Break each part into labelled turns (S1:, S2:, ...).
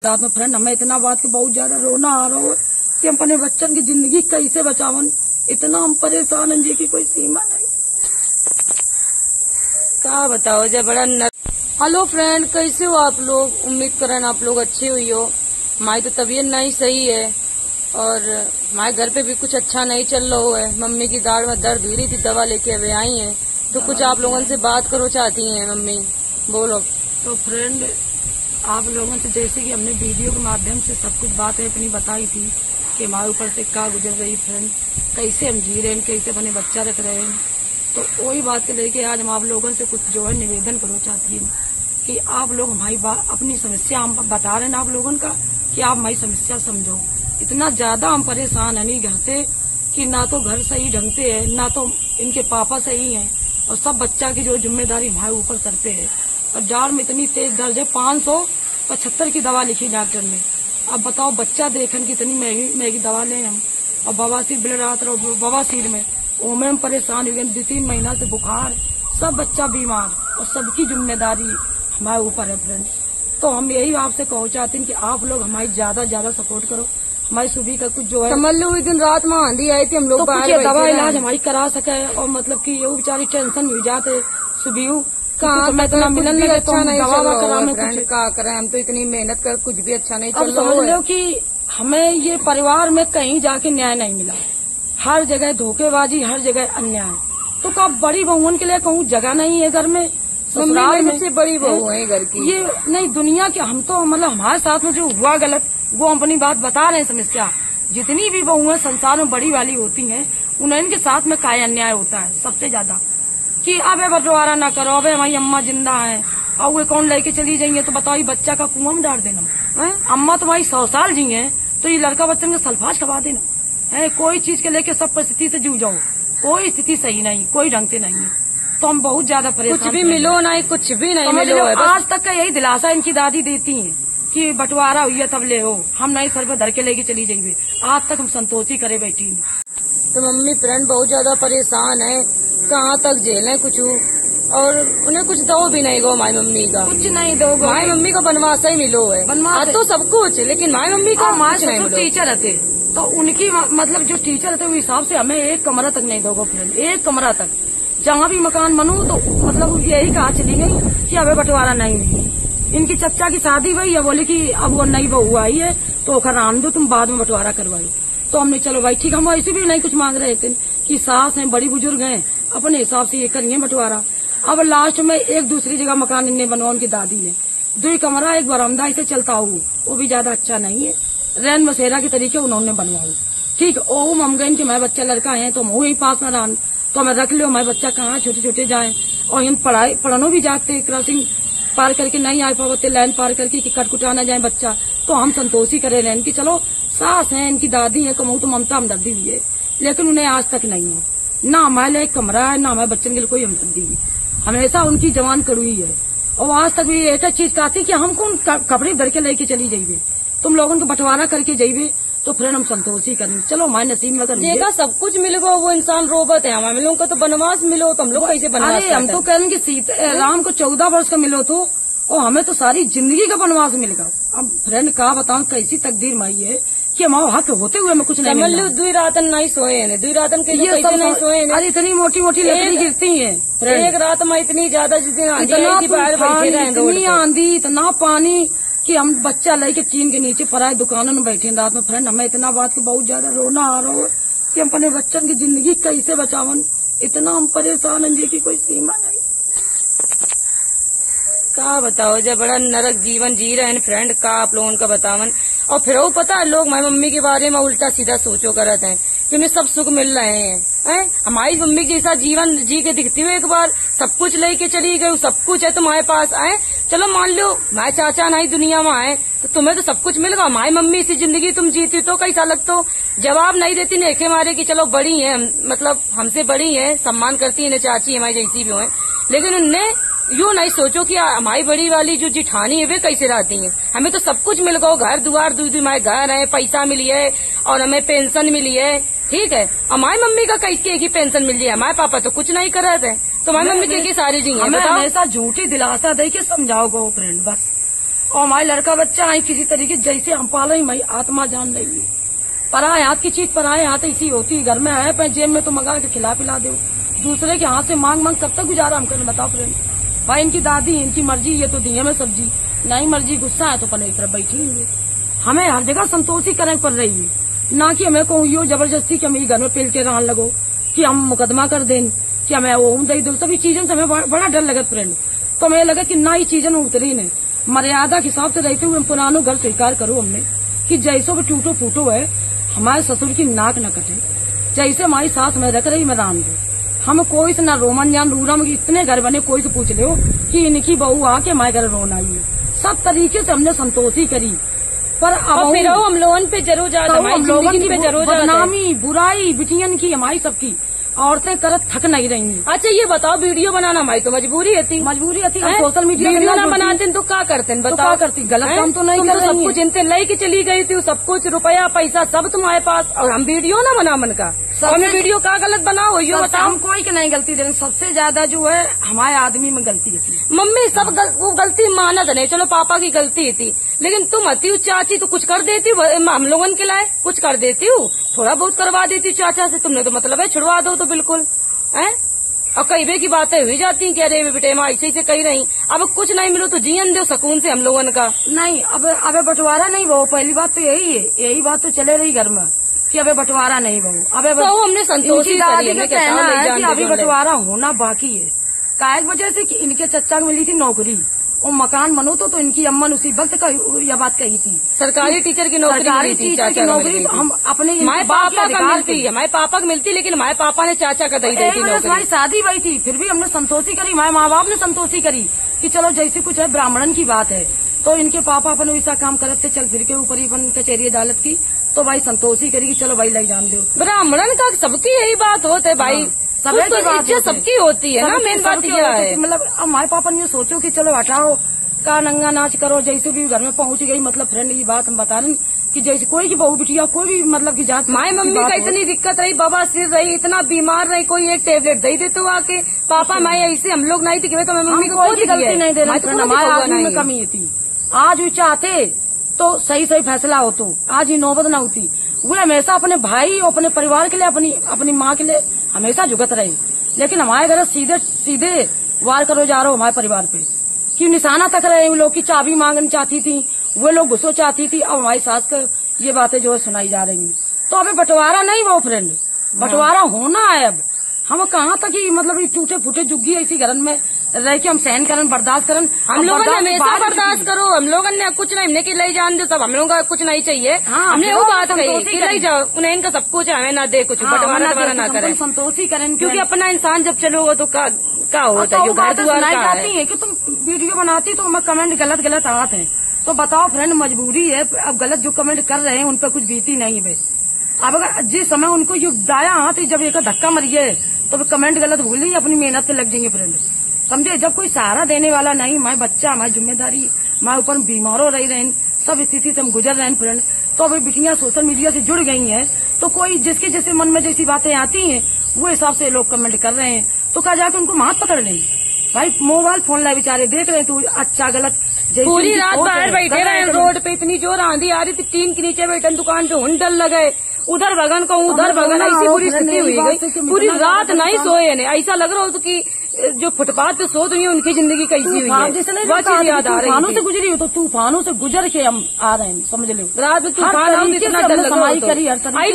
S1: रात में फ्रेंड हमें इतना बात के बहुत ज्यादा रोना आ रहा हो कि हम अपने बच्चन की जिंदगी कैसे बचावन। इतना हम परेशान हैं जी की कोई सीमा नहीं।
S2: क्या बताओ जब बड़ा हेलो फ्रेंड, कैसे हो आप लोग? उम्मीद करें आप लोग अच्छे हुई हो। हमारी तो तबीयत नहीं सही है और हमारे घर पे भी कुछ अच्छा नहीं चल रहा है। मम्मी की दाढ़ में दर्द हुई रही थी, दवा लेके अभी आई है। तो कुछ आप लोगों से बात करो चाहती हैं मम्मी, बोलो।
S1: तो फ्रेंड आप लोगों से जैसे कि हमने वीडियो के माध्यम से सब कुछ बातें अपनी बताई थी कि हमारे ऊपर से क्या गुजर रही फ्रेंड, कैसे हम जी रहे हैं, कैसे अपने बच्चा रख रहे हैं। तो वही बात के लेके आज हम आप लोगों से कुछ जो है निवेदन करो चाहती हैं कि आप लोग हमारी अपनी समस्या हम बता रहे हैं आप लोगों का कि आप हमारी समस्या समझो। इतना ज्यादा हम परेशान है नहीं घर से कि ना तो घर सही ढंग से है, ना तो इनके पापा सही हैं और सब बच्चा की जो जिम्मेदारी हमारे ऊपर करते हैं। और जाड़ में इतनी तेज दर्द है, 575 की दवा लिखी डॉक्टर ने। अब बताओ बच्चा देखन की इतनी महंगी दवा लें हम, और बवासीर बिल रात रहो बवासीर में ओमे हम परेशान हो गए। 2-3 महीना से बुखार, सब बच्चा बीमार और सबकी जिम्मेदारी हमारे ऊपर है फ्रेंड। तो हम यही आपसे कहना चाहते हैं कि आप लोग हमारी ज्यादा सपोर्ट करो। हमारी सुबह का कुछ जो है
S2: समझ लो इस दिन रात में आंधी आई थी, हम लोग
S1: तो कुछ दवा इलाज हमारी करा सके और मतलब कि ये बेचारी टेंशन में जाते सुबह
S2: कहाँ इतना मिलन भी अच्छा नहीं चल रहा है। क्या करें, हम तो इतनी मेहनत कर कुछ भी अच्छा नहीं चल रहा है।
S1: समझ लो कि हमें ये परिवार में कहीं जाके न्याय नहीं मिला। हर जगह धोखेबाजी, हर जगह अन्याय। तो कब बड़ी बहुओं के लिए कहूँ जगह नहीं है घर में, ससुराल में
S2: सबसे बड़ी बहू है घर की।
S1: ये नहीं दुनिया के हम तो मतलब हमारे साथ में जो हुआ गलत वो हम अपनी बात बता रहे हैं। समस्या जितनी भी बहुएं संसार में बड़ी वाली होती हैं उन्हें के साथ में काय अन्याय होता है सबसे ज्यादा कि अबे बंटवारा ना करो, अबे हमारी अम्मा जिंदा है और वे कौन लेके चली जाएंगे तो बताओ ये बच्चा का कुआं में डाल देना। अम्मा तुम्हारी 100 साल जी है तो ये लड़का बच्चन का सल्फाज खवा देना है। कोई चीज के लेके सब परिस्थिति से जूझ जाओ, कोई स्थिति सही नहीं, कोई ढंग से नहीं है। तो हम बहुत ज्यादा परेशान,
S2: कुछ भी मिलो नहीं, कुछ भी नहीं मिलो।
S1: आज तक का यही दिलासा इनकी दादी देती है कि बंटवारा हुई है तब ले हो, हम नहीं सर पे धर के लेके चली जाइए। आज तक हम संतोषी करे बैठी हैं।
S2: तो मम्मी फ्रेंड बहुत ज्यादा परेशान है, कहाँ तक झेलें कुछ, और उन्हें कुछ दो भी नहीं गो। माई मम्मी का
S1: कुछ नहीं दो,
S2: माई मम्मी को बनवास ही मिलो है। बनवास तो सब कुछ, लेकिन माई मम्मी का
S1: टीचर रहते तो उनकी मतलब जो टीचर रहते उस हिसाब से हमें एक कमरा तक नहीं दोगे फ्रेंड। एक कमरा तक जहाँ भी मकान बनू तो मतलब यही कहा चली गई कि अबे बंटवारा नहीं हुई। इनकी चच्चा की शादी हुई है, बोले कि अब वो नई बहू आई है तो राम दो, तुम बाद में बंटवारा करवाई। तो हमने चलो भाई ठीक, हम ऐसे भी नहीं कुछ मांग रहे थे कि सास हैं, बड़ी बुजुर्ग हैं, अपने हिसाब से ये करिए बंटवारा। अब लास्ट में एक दूसरी जगह मकान इनने बनवा उनकी दादी ने, 2 कमरा 1 बरामदा इसे चलता हो, वो भी ज्यादा अच्छा नहीं है, रैन बसेरा के तरीके उन्होंने बनवाई। ठीक ओ हम गए कि मैं बच्चा लड़का है तो वही पास में रहन तो हमें रख लो, मैं बच्चा कहाँ छोटे छोटे जाए और इन पढ़ानो भी जाते, क्रॉसिंग पार करके नहीं आ पाते, लाइन पार करके कि कटकुटा न जाए बच्चा। तो हम संतोषी करे रहे कि चलो सास है, इनकी दादी है, कहूँ तो ममता हमदर्दी हुई है, लेकिन उन्हें आज तक नहीं है। ना हमारे लिए एक कमरा है, ना हमारे बच्चन के लिए कोई हमदर्दी है। हमेशा उनकी जवान कड़ुई है और आज तक भी एक चीज कहती कि हम कौन कपड़े भर के लेके चली जाइए, तुम लोगों को बंटवारा करके जाइए तो फिर हम संतोषी करेंगे। चलो हमारे नसीब में
S2: अगर सब कुछ मिल गो वो इंसान रोबत है। हमारे लोगों को तो बनवास मिलो तो हम लोग कैसे बनवास?
S1: हम तो कह रहे हैं कि राम को 14 वर्ष का मिलो तो और हमें तो सारी जिंदगी का बनवास मिल गया। अब फ्रेंड का बताऊं कैसी तकदीर माई है कि हमारा हक होते हुए हमें कुछ नहीं
S2: समझ लो। 2 रातन नहीं सोए हैं, 2 रातन के लिए नहीं सोए हैं।
S1: अरे इतनी मोटी मोटी लकड़ी गिरती है
S2: एक रात में, इतनी ज्यादा जितनी
S1: आंधी, इतना पानी कि हम बच्चा लेके टीन के नीचे पराए दुकानों में बैठे रात में। फ्रेंड हमें इतना बात के बहुत ज्यादा रोना आ रहा है कि हम अपने बच्चन की जिंदगी कैसे बचावन। इतना हम परेशान हैं जी की कोई सीमा नहीं।
S2: क्या बताओ जब बड़ा नरक जीवन जी रहे हैं फ्रेंड, का आप लोगों का बतावन। और फिर वो पता है लोग माई मम्मी के बारे में उल्टा सीधा सोचो करते हैं कि उन्हें सब सुख मिल रहे हैं। हमारी मम्मी जैसा जीवन जी के दिखती हुई एक बार सब कुछ लेके चली गई, सब कुछ है तुम्हारे पास आए। चलो मान लो माए चाचा नहीं दुनिया में आए तो तुम्हें तो सब कुछ मिल गया। माई मम्मी इसी जिंदगी तुम जीती तो कैसा लगता हो? जवाब नहीं देती नेखे मारे कि चलो बड़ी है, मतलब हमसे बड़ी है, सम्मान करती है चाची हमारी जैसी भी हो, लेकिन उनने यूँ नहीं सोचो कि हमारी बड़ी वाली जो जिठानी है वे कैसे रहती हैं। हमें तो सब कुछ मिल गया, घर दुआर, 2 हमारे घर है, पैसा मिली है और हमें पेंशन मिली है। ठीक है, हमारी मम्मी का कैसे की पेंशन मिल है, हमारे पापा तो कुछ नहीं कर रहे थे, तो हमारी मम्मी की सारी जी है।
S1: हमेशा झूठी दिलासा दे के समझाओ गो फ्रेंड, बस और हमारे लड़का बच्चा आई किसी तरीके जैसे हम पाल रही मैं आत्मा जान रही है। पराए हाथ की चीज पराए हाथ ऐसी होती है। घर में आए पे जेब में तो मंगा के खिला पिला दो, दूसरे के हाथ से मांग मांग कब तक गुजारा हम करें बताओ फ्रेंड। भाई इनकी दादी इनकी मर्जी, ये तो दी हमें सब्जी, नहीं मर्जी गुस्सा है तो पहले एक तरफ बैठी हुई है। हमें हर जगह संतोषी करने पड़ रही है, ना कि हमें कहूँ यो जबरदस्ती कि हमें घर में पेल के रहने लगो कि हम मुकदमा कर दें कि हमें वो दे दो। सभी चीजों से हमें बड़ा डर लगे फ्रेंड। तो हमें लगे कि ना ही चीजें उतरी ने मर्यादा के हिसाब से रहते हुए पुरानों घर स्वीकार करो हमने कि जैसो भी टूटो फूटो है हमारे ससुर की नाक न कटे, जैसे हमारी सास में रख रही मैं राम दो। हम कोई से ना रोमन जान रूरम इतने घर बने कोई से पूछ लो कि इनकी बहू आके हमारे घर रोन आई है। सब तरीके से हमने संतोषी करी, पर अब
S2: फिर हम लोगों पे जरूर
S1: बदनामी बुराई बिटियन की हमारी सबकी औरतें करत थक नहीं रही।
S2: अच्छा ये बताओ, वीडियो बनाना हमारी तो मजबूरी थी
S1: सोशल मीडिया
S2: वीडियो ना बनाते तो क्या करते हैं बताओ?
S1: करती गलत काम तो नहीं कर,
S2: सब कुछ इनते लई के चली गई थी, सब कुछ रुपया पैसा सब तुम्हारे पास, और हम वीडियो ना बना मन का हमें वीडियो का गलत बनाओ ये बताओ।
S1: हम कोई की नहीं गलती दे रहे, सबसे ज्यादा जो है हमारे आदमी में गलती है।
S2: मम्मी सब वो गलती मानत नहीं, चलो पापा की गलती थी, लेकिन तुम अति चाची तो कुछ कर देती हम लोगन के लाए कुछ कर देती हूँ, थोड़ा बहुत करवा देती चाचा से। तुमने तो मतलब है छुड़वा दो तो बिल्कुल है। और कई बे की बातें हुई जाती हैं, कह रहे बेटे माँ ऐसे से कही रही, अब कुछ नहीं मिलो तो जीवन दो सुकून से हम लोगन का।
S1: नहीं अब बंटवारा नहीं वो, पहली बात तो यही है, यही बात तो चले रही घर में कि अबे बंटवारा नहीं बहू। अबे
S2: तो हमने संतोषी
S1: कहना है कि अभी बंटवारा होना बाकी है। काय वजह से कि इनके चच्चा को मिली थी नौकरी और मकान बनो तो इनकी अम्मन उसी वक्त का यह बात कही थी
S2: सरकारी टीचर की नौकरी
S1: हम अपने
S2: हमारे पापा का मिलती है, हमारे पापा को मिलती, लेकिन हमारे पापा ने चाचा का दई दी थी नौकरी।
S1: शादी वही थी, फिर भी हमने संतोषी करी, हमारे माँ बाप ने संतोषी करी कि चलो जैसे कुछ है ब्राह्मणन की बात है तो इनके पापा अपन वैसा काम करते चल फिर के ऊपर ही अपन कचहरी अदालत की तो भाई संतोषी करी कि चलो भाई लग जान दो।
S2: ब्राह्मणन का सबकी यही बात होते भाई, सबकी होती है ना, मेन बात यह है।
S1: मतलब हमारे पापा ने सोचो कि चलो हटाओ का नंगा नाच करो, जैसे भी घर में पहुंच गई। मतलब फ्रेंड की बात हम बता रहे कि जैसे कोई की बहू बिटिया कोई भी मतलब की जात
S2: माई मम्मी का इतनी दिक्कत रही, बाबा सिर रही, इतना बीमार रही, कोई एक टेबलेट दे देते आके पापा माई ऐसे हम लोग नहीं थी तो मम्मी को कोई गलती नहीं दे रही,
S1: हमारे आदमी में कमी थी। आज वो चाहते तो सही फैसला हो, तो आज ये नौबत न होती। वो हमेशा अपने भाई और अपने परिवार के लिए अपनी माँ के लिए हमेशा झुकत रहे, लेकिन हमारे घर सीधे वार करो जा रहे हो हमारे परिवार पे कि निशाना तक रहे। वो लोग की चाबी मांगनी चाहती थी, वो लोग गुस्सो चाहती थी, अब हमारी सास का ये बातें जो है सुनाई जा रही हैं। तो अभी बंटवारा नहीं वो फ्रेंड, बंटवारा होना है। अब हम कहाँ तक ही मतलब टूटे फूटे जुग्गी ऐसी घर में रह के हम सहन करन बर्दाश्त करन।
S2: हम लोगों ने हमेशा बर्दाश्त करो, हम लोगों ने कुछ नहीं, हमने कि ले जान दो सब, हम लोगों का कुछ नहीं चाहिए। हमने वो बात कही कि ले जाओ, उन्हें इनका सब कुछ हमें ना दे कुछ, बंटवारा ना करें,
S1: संतोषी करें,
S2: क्योंकि अपना इंसान जब चलोगे तो क्या होता है, घर दुआर
S1: जाती है कि तुम वीडियो बनाती तो हमें कमेंट गलत आते हैं। तो बताओ फ्रेंड मजबूरी है, अब गलत जो कमेंट कर रहे हैं उन पर कुछ बीती नहीं है। अब अगर जिस समय उनको ये दाया हाथ जब एक धक्का मर गए तो कमेंट गलत भूल जाएंगे, अपनी मेहनत पे लग जाएंगे फ्रेंड। समझे, जब कोई सहारा देने वाला नहीं, हमारे बच्चा हमारी जिम्मेदारी, हमारे ऊपर बीमारों रह रहे हैं, सब स्थिति से हम गुजर रहे हैं फ्रेंड। तो अभी बिटियां सोशल मीडिया से जुड़ गई हैं तो कोई जिसके जैसे मन में जैसी बातें आती हैं वो हिसाब से लोग कमेंट कर रहे हैं। तो कहा जाकर उनको हाथ पकड़ लें भाई, मोबाइल फोन लाए बेचारे देख रहे हैं तू अच्छा गलत।
S2: पूरी रात बाहर बैठे रहे रोड पे, इतनी जोर आंधी आ रही थी, टीन के नीचे बैठे दुकान पे हुंडल लगे, उधर भगन को उधर भगन, ऐसी पूरी स्थिति हुई गई। पूरी रात नहीं सोए नहीं, ऐसा लग रहा हो कि जो फुटपाथ पे सो रही है उनकी जिंदगी कैसी हुई है, वो चीज याद आ रही है।
S1: तूफानों से गुजरी हो तो तूफानों से गुजर के हम आ रहे हैं, समझ लो।
S2: रात में तूफान इतना डर लग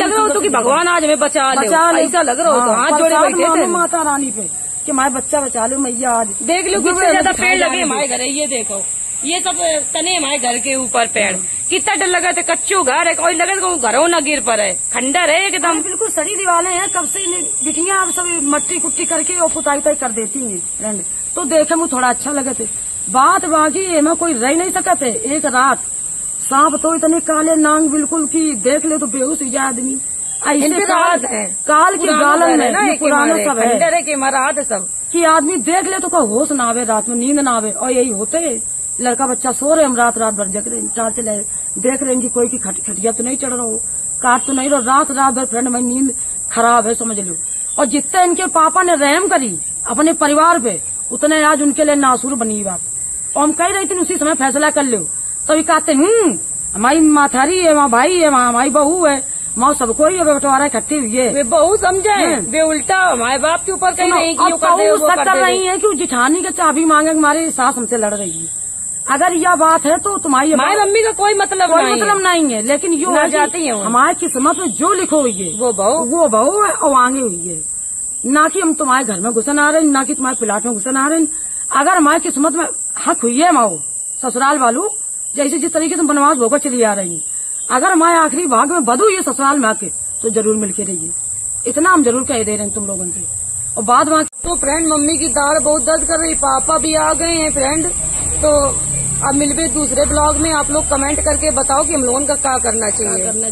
S2: रहा हो तो कि भगवान आज हमें बचा ले, ऐसा लग रहा हो तो हाथ जोड़े बैठे थे
S1: माता रानी पे कि हमारे बच्चा बचा लो मैया। आज
S2: देख लो कितने ज्यादा पेड़ लगे हमारे घर, ये देखो ये सब तने हमारे घर के ऊपर पेड़, कितना डर लगा था। कच्चू घर है और लगे घरों न गिर पर है, खंडर है एकदम,
S1: बिल्कुल सड़ी दीवारें हैं। कब से बिटियां अब सब मट्टी कुट्टी करके और पुताई कर देती हैं। तो देखे मुझे थोड़ा अच्छा लगे थे। बात बाकी में कोई रह नहीं सकते। एक रात सांप तो इतने काले नांग बिल्कुल की देख ले तो बेहोश हो जाए आदमी। ऐसे काल की गालन में पुराना सब है
S2: कि मराद सब
S1: कि आदमी देख ले तो होश ना आवे, रात में नींद ना आवे। और यही होते लड़का बच्चा सो रहे, हम रात भर जग रहे, टार्च ले देख रहे हैं कि कोई की खटिया तो नहीं चढ़ रहा हो, काट तो नहीं रहा, रात भर फ्रेंड में नींद खराब है, समझ लो। और जितने इनके पापा ने रहम करी अपने परिवार पे, उतने आज उनके लिए नासुर बनी बात। और हम कह रहे थे उसी समय फैसला कर लो तो ये कहते हमारी माथारी है, वहाँ भाई है, वहाँ हमारी बहू है, माँ सबको ही बंटवारा इकट्ठी हुई है।
S2: वे बहू समझे, वे उल्टा हमारे बाप के ऊपर कहीं नहीं की
S1: कर रही है कि जिठानी का चाबी मांगे हमारी सास हमसे लड़ रही है। अगर यह बात है तो तुम्हारी
S2: हमारी मम्मी का कोई मतलब
S1: नहीं है, लेकिन यो
S2: ना जाती है
S1: हमारी किस्मत में जो लिखो हुई है वो बहू है और आगे हुई है। ना कि हम तुम्हारे घर में घुसन आ रहे हैं, ना कि तुम्हारे प्लाट में घुसन आ रहे हैं। अगर हमारी किस्मत में हक हुई है माओ ससुराल वालों, जैसे जिस तरीके से बनवास होकर चली आ रही है, अगर हमारे आखिरी भाग में बधू ये ससुराल में आके तो जरूर मिलके रहिए। इतना हम जरूर कह दे रहे हैं तुम लोगों से। और बाद में
S2: तो फ्रेंड मम्मी की दाढ़ बहुत दर्द कर रही, पापा भी आ गए हैं फ्रेंड। तो अब मिलवे दूसरे ब्लॉग में। आप लोग कमेंट करके बताओ कि हम लोगों का क्या करना चाहिए।